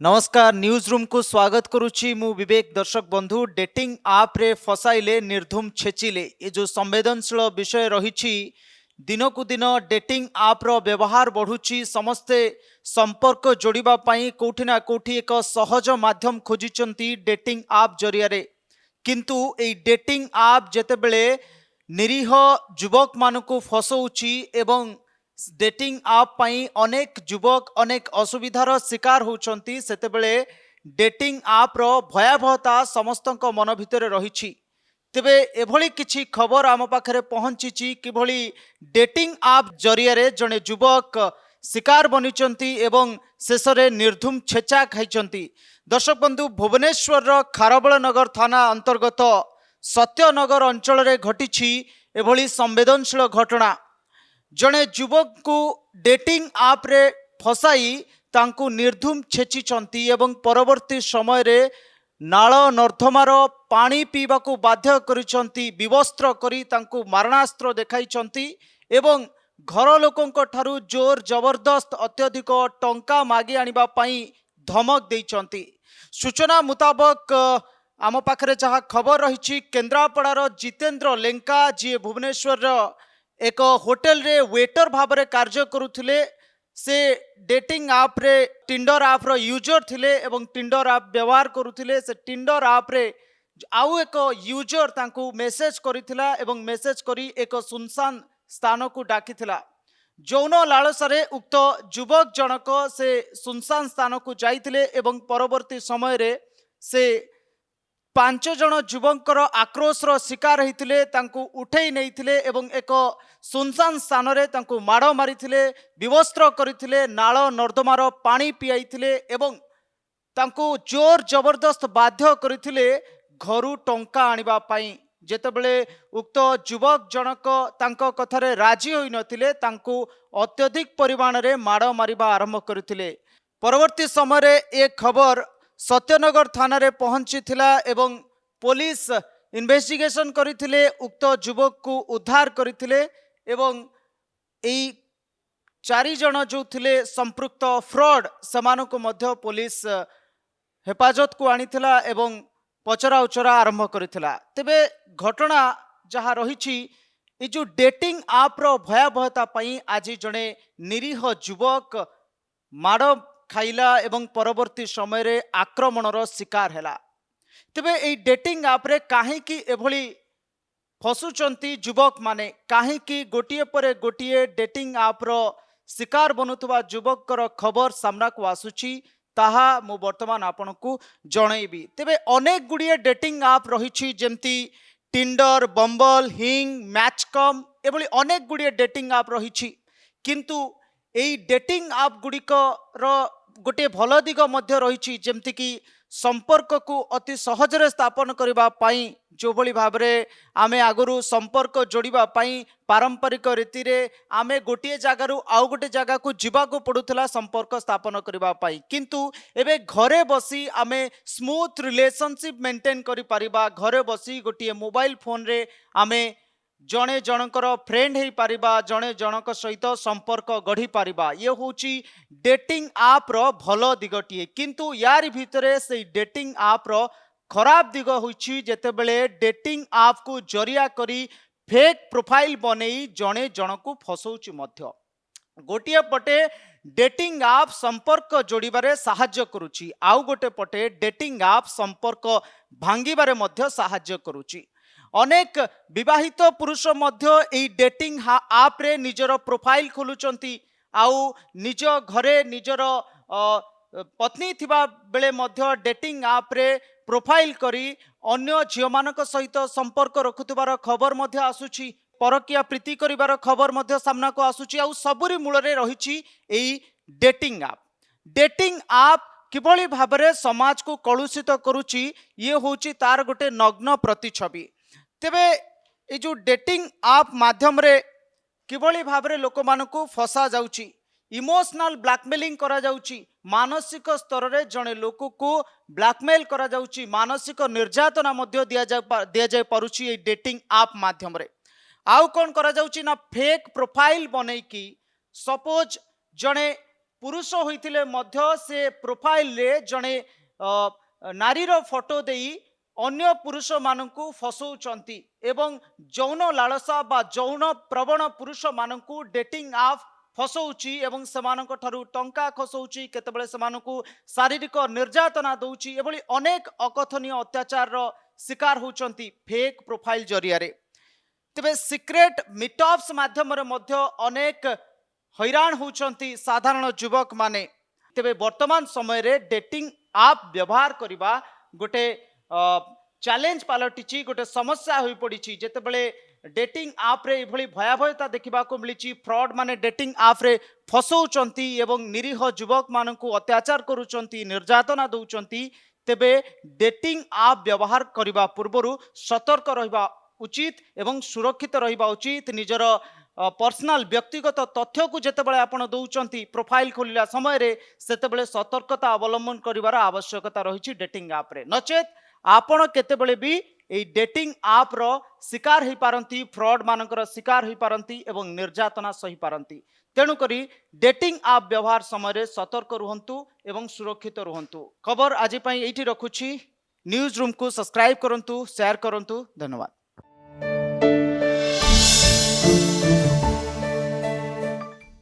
नमस्कार news room को स्वागत करुच्ची मु विवेक। दर्शक बंधु, डेटिंग आप रे फसाइले निर्धूम छेचिले ये जो संवेदनशील विषय रही दिन को दिन डेटिंग आप रो व्यवहार बढ़ुची। समस्ते संपर्क जोड़िबा पई कोठी ना कोठी एक सहज माध्यम खोजिचंती डेटिंग आप जरिया रे। किंतु ए डेटिंग आप जेतेबेले निरीह युवक मानकु फसौची एवं डेटिंग आप पाई अनेक युवक अनेक असुविधार शिकार होउचंती, सेतेबेले डेटिंग आप रो भयावहता समस्त मन भितर रही। तेबे एभली किछि खबर आम पाखरे पहुंची किभली डेटिंग आप जरिया रे जने युवक शिकार बनिचंती एवं शेष रे निर्धूम छेचा खाइचंती। दर्शक बंधु, भुवनेश्वर खारबळ नगर थाना अंतर्गत सत्यनगर अंचल रे घटिछि एभली संवेदनशील घटना। जड़े युवक को डेटिंग आप रे फसाई तांकु निर्धूम छेचिचंती एवं परवर्ती समय रे नाल नर्धमार पानी पीवा को बाध्य करिसंती, विवस्त्र करी तांकु मारणास्त्र देखाइचंती एवं घर लोकंक ठारू जोर जबरदस्त अत्यधिक टंका मागी आनिबा पई धमक देइचंती। सूचना मुताबक आम पाखरे जहाँ खबर रही, केन्द्रापड़ार जितेंद्र लेंका जी भुवनेश्वर एक होटेल रे वेटर भाव में कार्य करुथिले। से डेटिंग आप रे टिंडर आप रो यूजर थिले एवं टिंडर आप व्यवहार करुथिले। से टिंडर आप रे आउ एक यूजर तांकु मेसेज करिथिला एवं मेसेज करी एक सुनसान स्थान को डाकिथिला। जौन लालसारे उक्त युवक जनक से सुनसान स्थान को जाइथिले एवं परवर्ती समय रे से 5 जन युवकर आक्रोशर शिकार होते उठे नहीं एवं एक सुनसान स्थान रे तांकु माड़ मारिथिले, विवस्त्र करथिले, नाल नर्दमार पानी पियाइथिले एवं तांकु जोर जबरदस्त बाध्य करथिले घरु टंका आनिबा पई। जेतेबेले उक्त युवक जनक तांको कथारे राजी होई नथिले, तांकु अत्यधिक परिमाण रे माड़ मारिबा आरंभ करथिले। परवर्ती समय रे ए खबर सत्यनगर थाना रे पहुंची थिला एवं पुलिस इन्वेस्टिगेशन करथिले, उक्त युवक को उद्धार करथिले एवं एई 4 जन जो थिले संपृक्त फ्रॉड समानको मध्य पुलिस हेफाजत को आनिथिला एवं पचरा उचरा आरंभ करथिला। तेबे घटना जहाँ रही ये जो डेटिंग आप रो भयावहता पई आज जड़े निरीह युवक माड़ खाइला एवं परवर्ती समय रे आक्रमणर शिकार हैला। तेबे ए डेटिंग आप रे काहेकि एभली फसुचंती युवक माने, काहेकि गोटिए परे गोटिए डेटिंग आप रो शिकार बनुथुवा युवकर खबर सामना को आसुची ताहा मु वर्तमान आपन को जणैबी। तेबे अनेक गुड़िए डेटिंग आप रही जेमती टिंडर, बम्बल, हिंग, मैचकम एभली अनेक गुड़िए डेटिंग आप रही। किंतु एई डेटिंग आप गुड़िकर गोटे भल दिग मध्य रही, जेमती कि संपर्क को अति सहजरे स्थापन करबा पई जो भली भाबरे आमे आगुरु संपर्क जोड़िबा पई पारंपरिक रीति रे आमे गोटे जगारु आउ गोटे जगह को जीवा को पड़ुथला संपर्क स्थापन करबा पई। किंतु एबे घरे बसी आमे स्मूथ रिलेशनशिप मेंटेन करि परिबा। घरे बसी गोटे मोबाइल फोन रे आमे जड़े जनकर फ्रेंड हो पारिबा, जड़े जनक सहित संपर्क गढ़ी पारिबा। ये होची डेटिंग आप रो भल दिगटिए। किंतु यार भितरे से डेटिंग आप रो खराब दिग होची जेतेबेले डेटिंग आप को जरिया करी फेक प्रोफाइल बनई जड़े जनकु फसौची मध्य। गोटिए पटे डेटिंग आप संपर्क जोड़िबारे साहाय्य करुची, आउ गोटे पटे डेटिंग आप संपर्क भांगिबारे मध्य साहाय्य करुची। अनेक विवाहित पुरुष मध्य एई डेटिंग आप रे निजर प्रोफाइल खोलुचंती, आउ निज घरे निजर पत्नी थिबा बेले मध्य डेटिंग आप रे प्रोफाइल करी अन्य झियो मानक सहित संपर्क रखुथिबार खबर मध्य आसुची। परकिया प्रीति करिबार खबर मध्य सामना को आसुची। आउ सबुरी मूल रे रहिची एई डेटिंग आप। डेटिंग आप किभली भाबरे समाज को कलुषित करुची ये होची तार गोटे नग्न प्रतिछवि। तेबे ये जो डेटिंग आप माध्यम रे किभली भाबरे लोक मानकु फसा जाउची, इमोशनल ब्लैकमेलिंग करा जाउची, मानसिक स्तर रे जने लोक को ब्लैकमेल करा जाउची, मानसिक निर्यातना मध्य दिया जाय पारुची ए डेटिंग आप माध्यम रे। आउ कोन करा जाउची ना फेक प्रोफाइल बनै की सपोज जने पुरुष होइथिले मध्य से प्रोफाइल रे जणे नारीर फोटो देई अन्य पुरुष मानकु फसौचंती एवं जौन लालसा बा जौन प्रवण पुरुष मानकु डेटिंग आप फसौची एवं सेमानक ठारू टंका खसौची केतेबेले सेमानकु शारीरिक निर्यातना दउची एभली अनेक अकथनीय अत्याचार रो शिकार होचंती फेक प्रोफाइल जरिया रे। तेबे सिक्रेट मीटअप्स माध्यम रे मध्य अनेक हैरान होचंती साधारण युवक माने। तेबे वर्तमान समय रे डेटिंग आप व्यवहार करिबा गोटे चैलेंज पलटिची गोटे समस्या होई पड़िची जेतेबेले डेटिंग आप रे इभली भयावहता देखा मिली फ्रॉड माने डेटिंग आप रे फसौचंती एवं निरीह युवक मानकु अत्याचार करूचंती निर्यातना दउचंती। तेबे डेटिंग आप व्यवहार करिबा पूर्वरु सतर्क रहिबा उचित एवं सुरक्षित रहिबा उचित। निजर पर्सनल व्यक्तिगत तथ्य को जेतेबेले आपण दउचंती प्रोफाइल खोलिला समय रे सेतेबेले सतर्कता अवलंबन करिवार आवश्यकता रहिछि डेटिंग आप रे। नचेत आपण केतेबेले भी ए डेटिंग आप रो शिकार होई पारंती फ्रॉड मानकर शिकार होई पारंती एवं निर्यातना सही पारंती। तेणु करी डेटिंग आप व्यवहार समय सतर्क रुहंतु एवं सुरक्षित रुहंतु। खबर आज पई एठी रखुछि। न्यूज रूम को सब्सक्राइब करंतु शेयर करंतु। धन्यवाद।